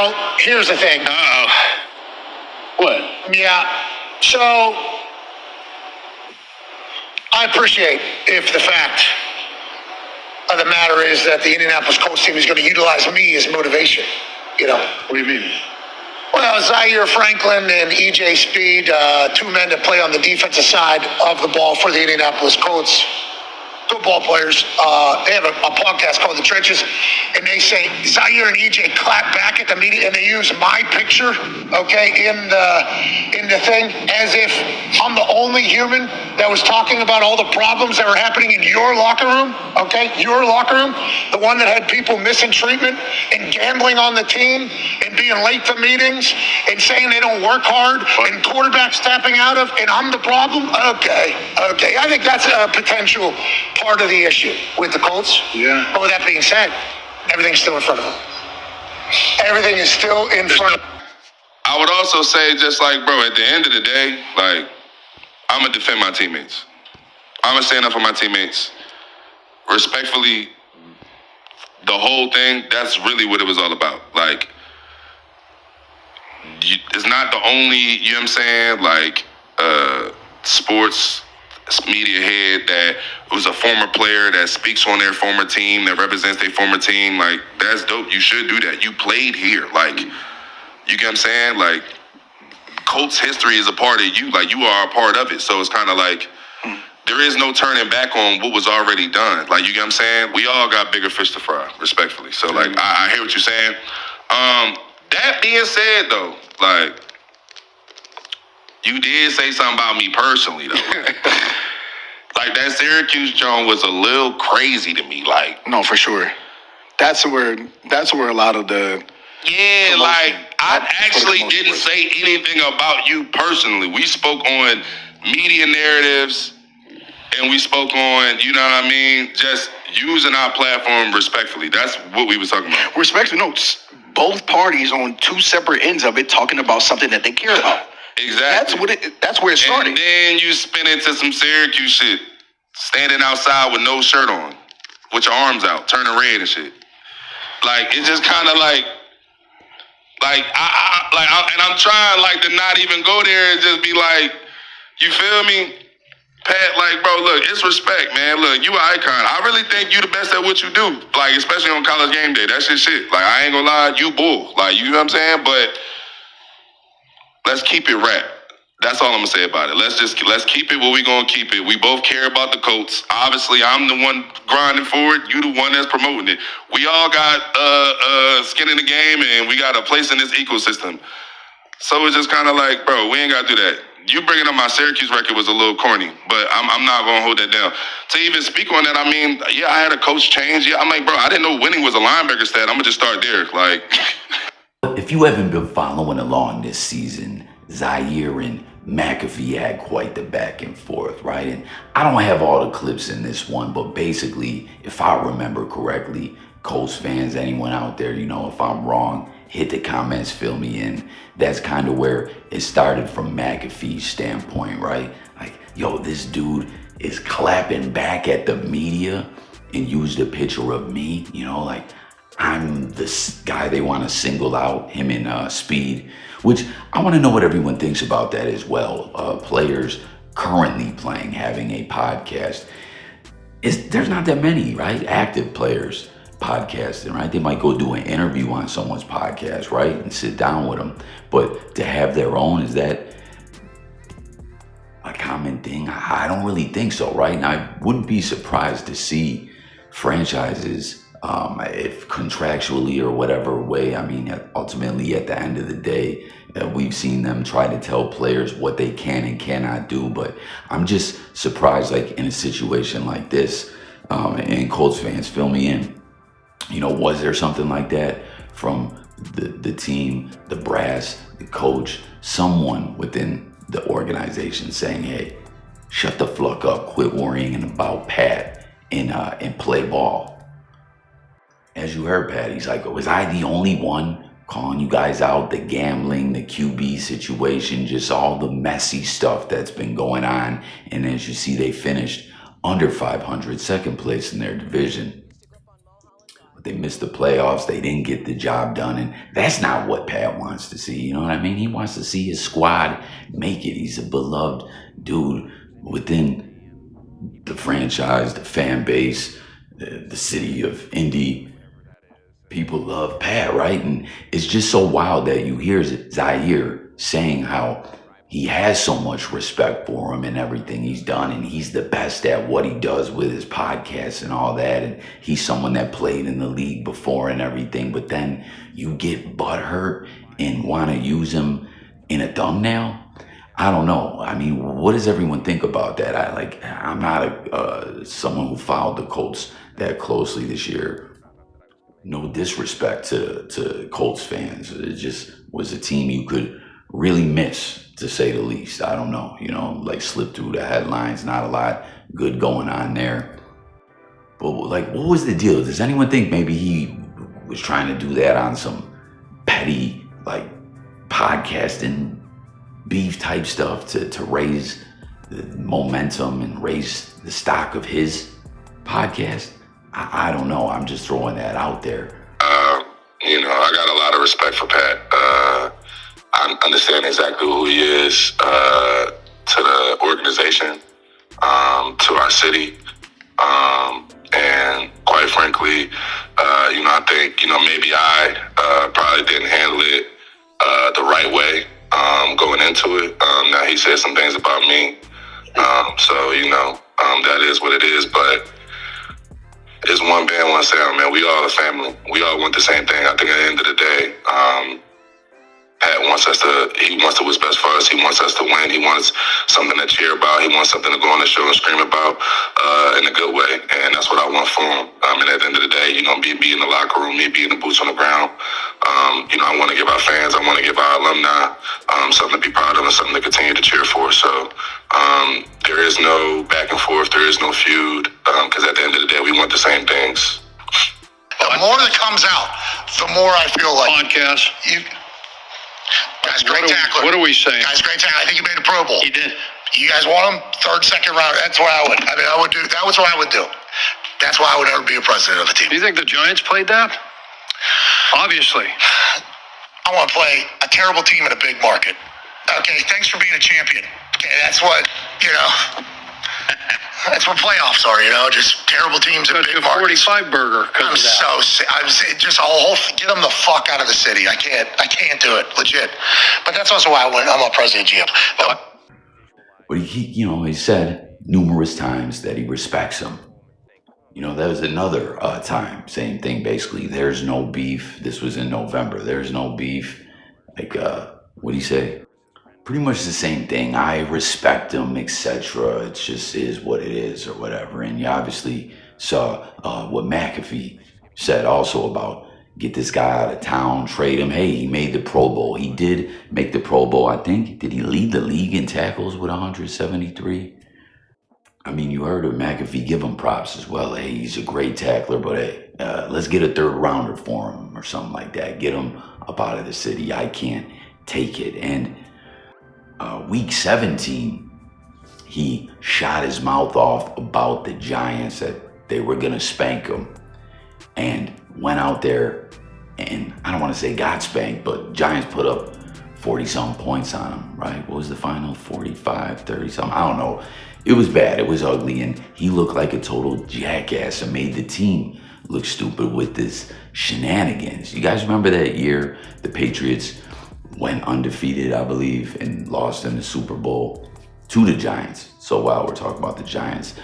Now, here's the thing. What? Yeah. So, I appreciate if the fact of the matter is that the Indianapolis Colts team is going to utilize me as motivation. You know. What do you mean? Well, Zaire Franklin and EJ Speed, two men that play on the defensive side of the ball for the Indianapolis Colts. Football players, they have a podcast called The Trenches, and they say Zaire and EJ clap back at the media, and they use my picture, okay, in the thing, as if I'm the only human that was talking about all the problems that were happening in your locker room, okay, your locker room, the one that had people missing treatment and gambling on the team and being late to meetings and saying they don't work hard and quarterbacks tapping out of, and I'm the problem? Okay. I think that's a potential part of the issue with the Colts. Yeah. But with that being said, everything's still in front of them. Everything is still in front of them. I would also say, just like, bro, at the end of the day, like, I'm going to defend my teammates. I'm going to stand up for my teammates. Respectfully, the whole thing, that's really what it was all about. Like, it's not the only, you know what I'm saying, like, sports media head that was a former player that speaks on their former team, that represents their former team. Like, that's dope. You should do that. You played here. Like, you get what I'm saying? Like, Colts history is a part of you. Like, you are a part of it. So it's kind of like, there is no turning back on what was already done. Like, you get what I'm saying? We all got bigger fish to fry, respectfully. So, like, I hear what you're saying. That being said, though, like, you did say something about me personally, though. Like, that Syracuse Joan was a little crazy to me. Like, no, for sure. That's where a lot of the like, I actually didn't say anything about you personally. We spoke on media narratives, and we spoke on, you know what I mean, just using our platform respectfully. That's what we was talking about. Respectfully, no, both parties on two separate ends of it talking about something that they care about. Exactly. That's where it started. And then you spin into some Syracuse shit, standing outside with no shirt on, with your arms out, turning red and shit. Like, it's just kind of like I'm trying like to not even go there and just be like, you feel me, Pat? Like, bro, look, it's respect, man. Look, you an icon. I really think you the best at what you do. Like, especially on College Game Day, that's your shit. Like, I ain't gonna lie, you bull. Like, you know what I'm saying? But let's keep it rap. That's all I'm gonna say about it. Let's keep it where we gonna keep it. We both care about the Colts. Obviously, I'm the one grinding for it. You the one that's promoting it. We all got skin in the game, and we got a place in this ecosystem. So it's just kind of like, bro, we ain't gotta do that. You bringing up my Syracuse record was a little corny, but I'm not gonna hold that down. To even speak on that, I mean, yeah, I had a coach change. Yeah, I'm like, bro, I didn't know winning was a linebacker stat. I'm gonna just start there, like. If you haven't been following along this season, Zaire and Mcafee had quite the back and forth, right? And I don't have all the clips in this one, but basically, if I remember correctly, Colts fans, anyone out there, you know, if I'm wrong, hit the comments, fill me in. That's kind of where it started from McAfee's standpoint, right? Like, yo, this dude is clapping back at the media and used a picture of me, you know, like, I'm this guy they want to single out, him and Speed, which I want to know what everyone thinks about that as well. Players currently playing, having a podcast. There's not that many, right? Active players podcasting, right? They might go do an interview on someone's podcast, right? And sit down with them. But to have their own, is that a common thing? I don't really think so, right? And I wouldn't be surprised to see franchises, if contractually or whatever way, I mean, ultimately at the end of the day, we've seen them try to tell players what they can and cannot do. But I'm just surprised, like, in a situation like this, and Colts fans, fill me in, you know, was there something like that from the team, the brass, the coach, someone within the organization saying, hey, shut the fuck up, quit worrying about Pat and play ball? As you heard, Pat, he's like, was I the only one calling you guys out? The gambling, the QB situation, just all the messy stuff that's been going on. And as you see, they finished under 500, second place in their division. They missed the playoffs. They didn't get the job done. And that's not what Pat wants to see. You know what I mean? He wants to see his squad make it. He's a beloved dude within the franchise, the fan base, the city of Indy. People love Pat, right? And it's just so wild that you hear Zaire saying how he has so much respect for him and everything he's done, and he's the best at what he does with his podcast and all that, and he's someone that played in the league before and everything, but then you get butthurt and want to use him in a thumbnail? I don't know. I mean, what does everyone think about that? I'm not someone who followed the Colts that closely this year. No disrespect to Colts fans. It just was a team you could really miss, to say the least. I don't know, like slip through the headlines, not a lot good going on there. But like, what was the deal? Does anyone think maybe he was trying to do that on some petty, like, podcasting beef type stuff to raise the momentum and raise the stock of his podcast? I don't know. I'm just throwing that out there. I got a lot of respect for Pat. I understand exactly who he is to the organization, to our city. And quite frankly, I think, maybe I probably didn't handle it the right way going into it. Now, he said some things about me. That is what it is. But it's one band, one sound, man. We all a family. We all want the same thing. I think at the end of the day, Pat wants he wants to what's best for us. He wants us to win. He wants something to cheer about. He wants something to go on the show and scream about in a good way. And that's what I want for him. And at the end of the day, be in the locker room, me be in the boots on the ground. I want to give our fans, I want to give our alumni something to be proud of and something to continue to cheer for. So there is no back and forth. There is no feud. Because at the end of the day, we want the same things. The more that comes out, the more I feel like podcast. Guy's great tackler. What are we saying? Guy's great tackler. I think he made a Pro Bowl. He did. You guys want him? Third, second round. That's what I would. I would do. That was what I would do. That's why I would never be a president of the team. Do you think the Giants played that? Obviously. I want to play a terrible team in a big market. Okay, thanks for being a champion. Okay, that's what, that's what playoffs are, just terrible teams in big markets. 45 burger. I'm just a whole, get them the fuck out of the city. I can't do it, legit. But that's also why I'm a president GM. But he said numerous times that he respects him. There was another time, same thing, basically. There's no beef. This was in November. There's no beef. Like, what'd he say? Pretty much the same thing. I respect him, etc. It just is what it is, or whatever. And you obviously saw what Mcafee said also about get this guy out of town, trade him. Hey, he made the Pro Bowl. He did make the Pro Bowl, I think. Did he lead the league in tackles with 173? I mean, you heard of Mcafee give him props as well. Hey, he's a great tackler, but hey, let's get a third rounder for him or something like that. Get him up out of the city. I can't take it. And week 17, he shot his mouth off about the Giants, that they were going to spank him, and went out there and, I don't want to say got spanked, but Giants put up 40-something points on him, right? What was the final? 45, 30-something? I don't know. It was bad. It was ugly, and he looked like a total jackass and made the team look stupid with this shenanigans. You guys remember that year the Patriots went undefeated, I believe, and lost in the Super Bowl to the Giants? So while we're talking about the Giants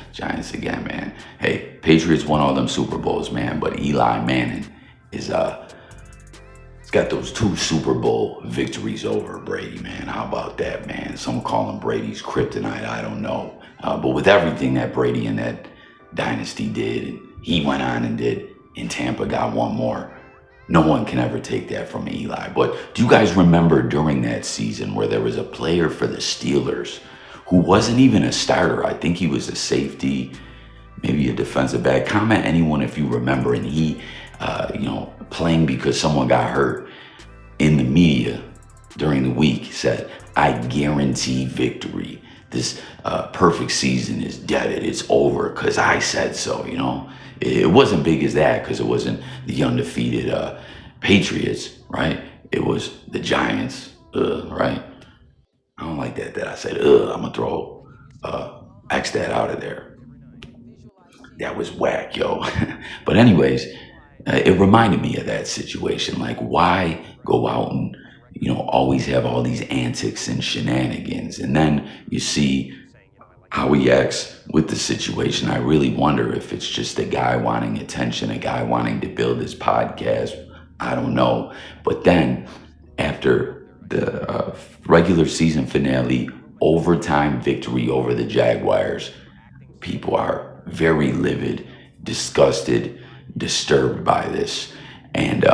again, man. Hey, Patriots won all them Super Bowls, man, but Eli Manning is he's got those 2 Super Bowl victories over Brady, man. How about that, man? Some call him Brady's kryptonite, I don't know. But with everything that Brady and that dynasty did, and he went on and did in Tampa, got one more. No one can ever take that from Eli. But do you guys remember during that season where there was a player for the Steelers who wasn't even a starter? I think he was a safety, maybe a defensive back. Comment anyone if you remember. And he, playing because someone got hurt in the media during the week, said, I guarantee victory. this perfect season is deaded. It's over because I said so, you know. It wasn't big as that because it wasn't the undefeated Patriots, right? It was the Giants, right? I don't like that I said, I'm going to throw X that out of there. That was whack, yo. But anyways, it reminded me of that situation. Like, why go out and, you know, always have all these antics and shenanigans? And then you see how he acts with the situation. I really wonder if it's just a guy wanting attention, a guy wanting to build his podcast. I don't know. But then after the regular season finale, overtime victory over the Jaguars, people are very livid, disgusted, disturbed by this. And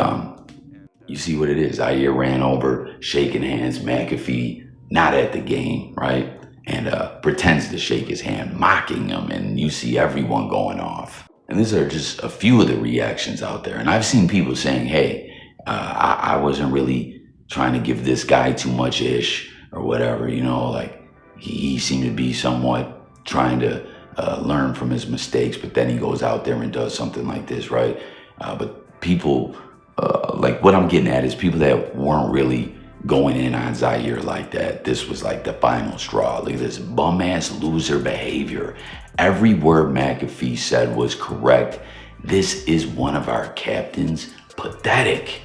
you see what it is. Zaire ran over, shaking hands. Mcafee, not at the game, right? And pretends to shake his hand, mocking him. And you see everyone going off. And these are just a few of the reactions out there. And I've seen people saying, hey, I wasn't really trying to give this guy too much ish or whatever, you know, like he seemed to be somewhat trying to learn from his mistakes, but then he goes out there and does something like this, right? But people, like what I'm getting at is people that weren't really going in on Zaire like that. This was like the final straw. Look at this bum-ass loser behavior. Every word Mcafee said was correct. This is one of our captains. Pathetic.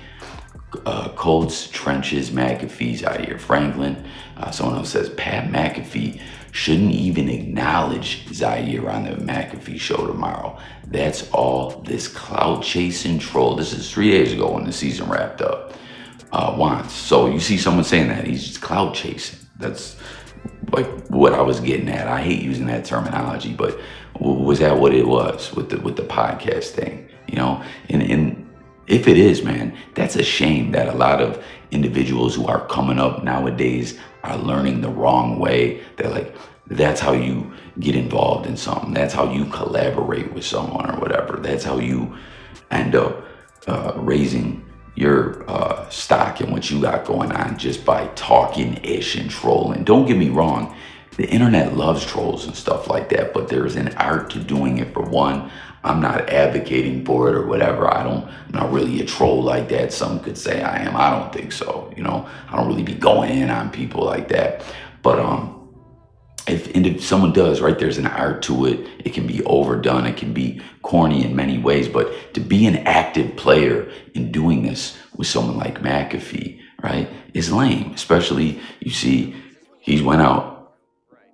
Colts, trenches, Mcafee, Zaire Franklin. Someone else says Pat McAfee shouldn't even acknowledge Zaire on the McAfee show tomorrow. That's all this clout chasing troll. This is 3 days ago when the season wrapped up. Wants. So you see someone saying that he's just clout chasing. That's like what I was getting at. I hate using that terminology, but was that what it was with the podcast thing? You know, and if it is, man, that's a shame that a lot of individuals who are coming up nowadays are learning the wrong way. They're like, that's how you get involved in something. That's how you collaborate with someone or whatever. That's how you end up raising your stock and what you got going on just by talking ish and trolling. Don't get me wrong. The internet loves trolls and stuff like that, but there's an art to doing it. For one, I'm not advocating for it or whatever. I'm not really a troll like that. Some could say I am. I don't think so. You know, I don't really be going in on people like that. But if someone does, right, there's an art to it. It can be overdone. It can be corny in many ways. But to be an active player in doing this with someone like Mcafee, right, is lame. Especially, you see, he's went out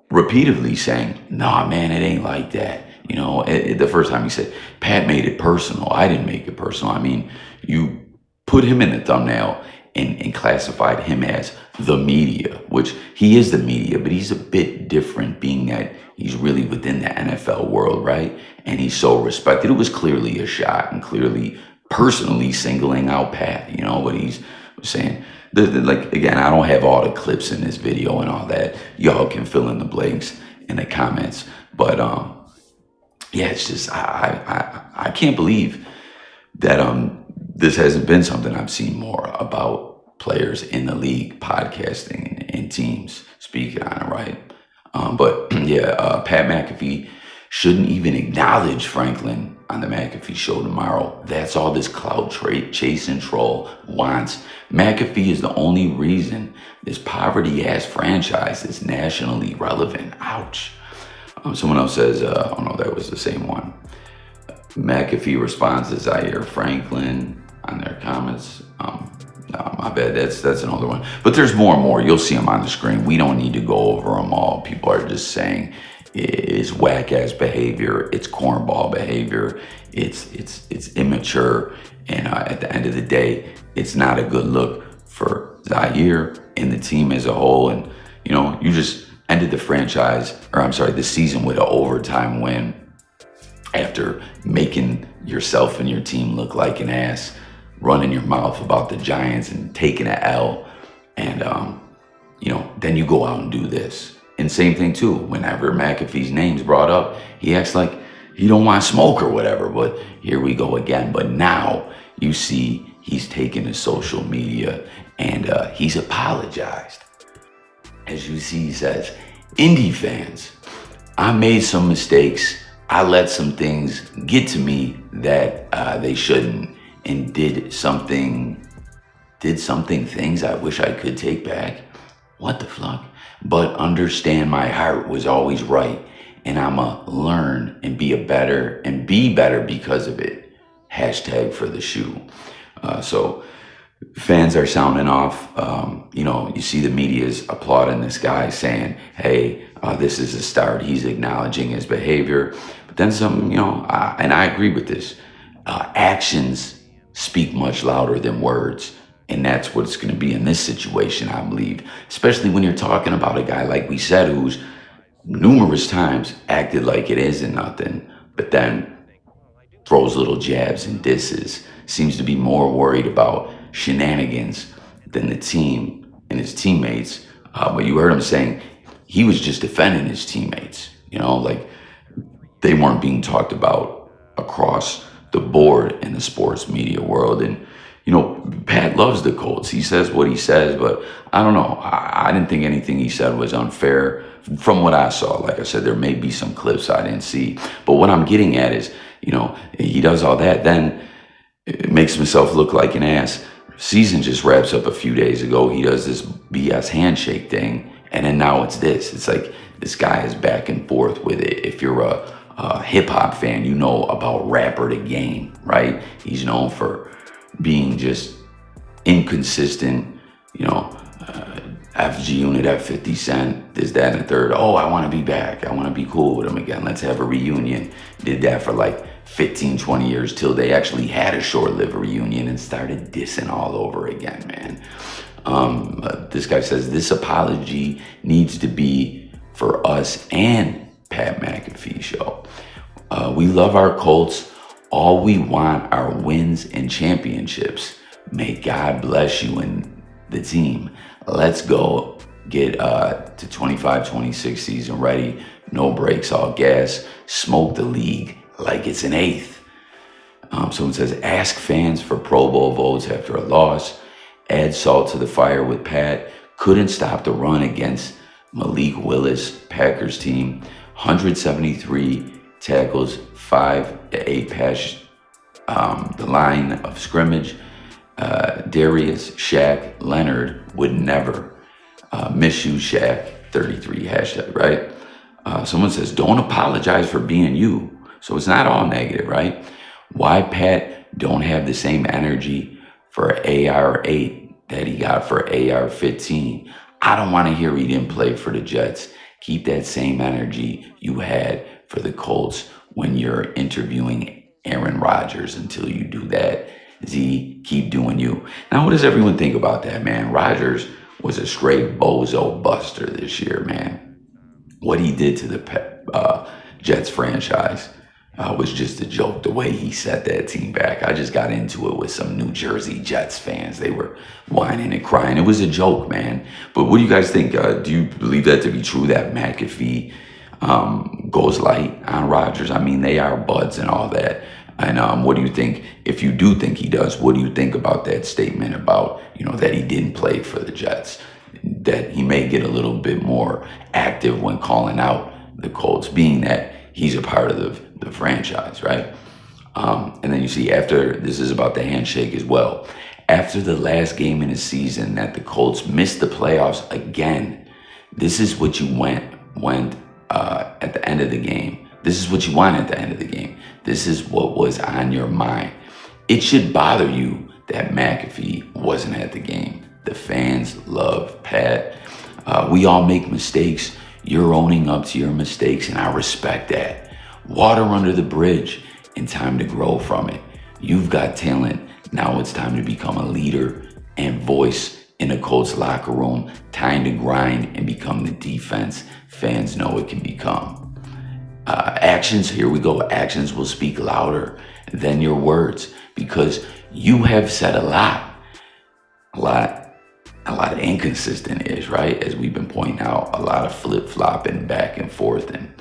repeatedly saying, nah, man, it ain't like that. You know, the first time he said, Pat made it personal. I didn't make it personal. I mean, you put him in the thumbnail and classified him as the media, which he is the media, but he's a bit different being that he's really within the NFL world, right? And he's so respected. It was clearly a shot and clearly personally singling out Pat, you know, what he's saying. Like, again, I don't have all the clips in this video and all that. Y'all can fill in the blanks in the comments. But, yeah, it's just, I can't believe that this hasn't been something I've seen more about players in the league podcasting and teams speaking on it, right? But yeah, Pat McAfee shouldn't even acknowledge Franklin on the Mcafee show tomorrow. That's all this clout chasing troll wants. McAfee is the only reason this poverty-ass franchise is nationally relevant. Ouch. Someone else says, oh no, that was the same one. McAfee responds to Zaire Franklin on their comments. No, my bad, that's another one. But there's more and more. You'll see them on the screen. We don't need to go over them all. People are just saying it's whack-ass behavior. It's cornball behavior. It's immature. And at the end of the day, it's not a good look for Zaire and the team as a whole. And, you know, you just ended the season with an overtime win after making yourself and your team look like an ass, running your mouth about the Giants and taking an L. And, you know, then you go out and do this. And same thing too, whenever McAfee's name's brought up, he acts like he don't want smoke or whatever, but here we go again. But now you see he's taken to social media and he's apologized. As you see, he says, Indy fans, I made some mistakes. I let some things get to me that they shouldn't, and did things I wish I could take back. What the fuck? But understand my heart was always right, and I'ma learn and be better because of it. Hashtag for the shoe. So fans are sounding off. You see the media's applauding this guy, saying, hey, this is a start. He's acknowledging his behavior. But then some, and I agree with this. Actions speak much louder than words. And that's what it's going to be in this situation, I believe. Especially when you're talking about a guy, like we said, who's numerous times acted like it isn't nothing, but then throws little jabs and disses. Seems to be more worried about shenanigans than the team and his teammates. But you heard him saying he was just defending his teammates. Like they weren't being talked about across the board in the sports media world. And Pat loves the Colts. He says what he says, but I don't know. I didn't think anything he said was unfair from what I saw. Like I said, there may be some clips I didn't see. But what I'm getting at is, he does all that, then it makes himself look like an ass. Season just wraps up a few days ago. He does this BS handshake thing, and then now it's this. It's like this guy is back and forth with it. If you're a hip-hop fan, you know about Rapper the Game, right? He's known for being just inconsistent, FG Unit at 50 Cent, this, that, and the third. Oh, I want to be back. I want to be cool with him again. Let's have a reunion. Did that for like 15, 20 years till they actually had a short-lived reunion and started dissing all over again, man. This guy says this apology needs to be for us and Pat McAfee show. We love our Colts. All we want are wins and championships. May God bless you and the team. Let's go get to 25-26 season ready. No breaks, all gas. Smoke the league like it's an eighth. Someone says, ask fans for Pro Bowl votes after a loss. Add salt to the fire with Pat. Couldn't stop the run against Malik Willis, Packers team. 173 tackles, 5 to 8 pass. The line of scrimmage. Darius, Shaq, Leonard would never miss you, Shaq. 33 hashtag, right? Someone says, don't apologize for being you. So it's not all negative, right? Why Pat don't have the same energy for AR-8 that he got for AR-15? I don't want to hear he didn't play for the Jets. Keep that same energy you had for the Colts when you're interviewing Aaron Rodgers until you do that. Z, keep doing you. Now, what does everyone think about that, man? Rodgers was a straight bozo buster this year, man. What he did to the Jets franchise was just a joke. The way he set that team back. I just got into it with some New Jersey Jets fans. They were whining and crying. It was a joke, man. But what do you guys think? Do you believe that to be true, that McAfee goes light on Rodgers? I mean, they are buds and all that. And what do you think, if you do think he does, what do you think about that statement about, that he didn't play for the Jets? That he may get a little bit more active when calling out the Colts, being that he's a part of the franchise, right? And then you see after, this is about the handshake as well. After the last game in the season that the Colts missed the playoffs again, this is what you went at the end of the game. This is what you want at the end of the game. This is what was on your mind. It should bother you that McAfee wasn't at the game. The fans love Pat. We all make mistakes. You're owning up to your mistakes, and I respect that. Water under the bridge and time to grow from it. You've got talent. Now it's time to become a leader and voice in a Colts locker room. Time to grind and become the defense fans know it can become. Actions, here we go. Actions will speak louder than your words, because you have said a lot of inconsistent is, right? As we've been pointing out, a lot of flip-flopping back and forth. And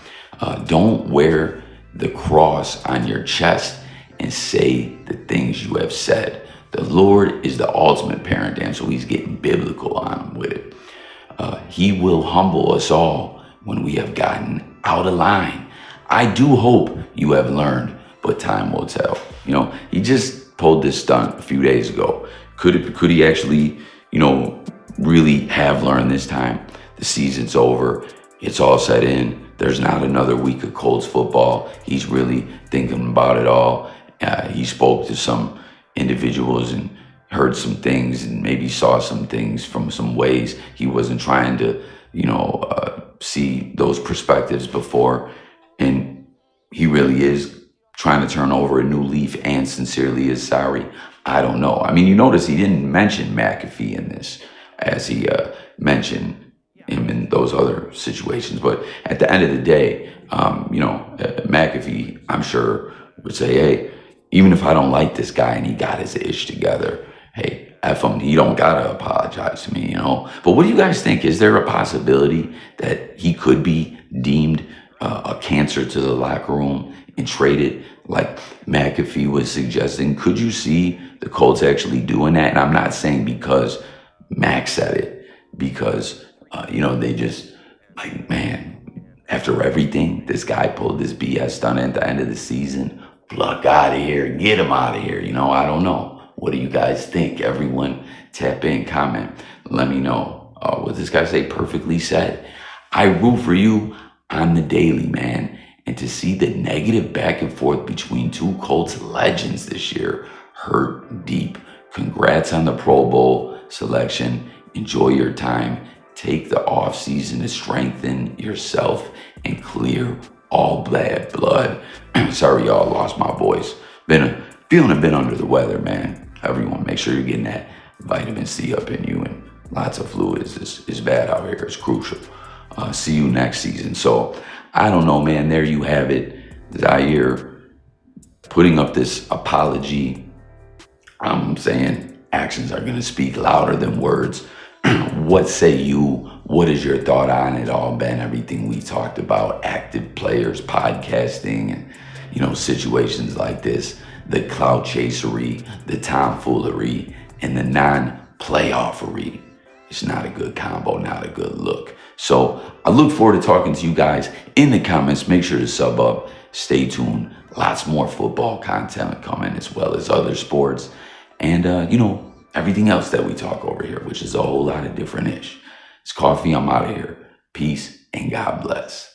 don't wear the cross on your chest and say the things you have said. The Lord is the ultimate parent, and so he's getting biblical on him with it. He will humble us all when we have gotten out of line. I do hope you have learned, but time will tell. You know, he just pulled this stunt a few days ago. Could he actually, you know, really have learned this time? The season's over. It's all set in. There's not another week of Colts football. He's really thinking about it all. He spoke to some individuals and heard some things and maybe saw some things from some ways he wasn't trying to, you know, see those perspectives before. And he really is trying to turn over a new leaf and sincerely is sorry. I don't know. I mean, you notice he didn't mention Mcafee in this as he mentioned him in those other situations. But at the end of the day, you know, Mcafee, I'm sure, would say, hey, even if I don't like this guy and he got his ish together, hey, F him, he don't gotta apologize to me, you know? But what do you guys think? Is there a possibility that he could be deemed a cancer to the locker room and traded like Mcafee was suggesting? Could you see the Colts actually doing that? And I'm not saying because Mac said it, because, you know, they just like, man, after everything, this guy pulled this BS stunt at the end of the season, pluck out of here, get him out of here. You know, I don't know. What do you guys think? Everyone tap in, comment. Let me know. What this guy say? Perfectly said. I root for you on the daily, man. And to see the negative back and forth between two Colts legends this year hurt deep. Congrats on the Pro Bowl selection. Enjoy your time. Take the off season to strengthen yourself and clear all bad blood. Sorry, y'all, lost my voice. Been feeling a bit under the weather, man. Everyone, make sure you're getting that vitamin C up in you, and lots of fluids is bad out here. It's crucial. See you next season. So I don't know, man. There you have it. Zaire putting up this apology. I'm saying actions are going to speak louder than words. What say you? What is your thought on it all, Ben? Everything we talked about, active players, podcasting, and, you know, situations like this, the clout chasery, the tomfoolery, and the non-playoffery. It's not a good combo, not a good look. So I look forward to talking to you guys in the comments. Make sure to sub up. Stay tuned. Lots more football content coming, as well as other sports. And, you know, everything else that we talk over here, which is a whole lot of different ish. It's Coffee. I'm out of here. Peace and God bless.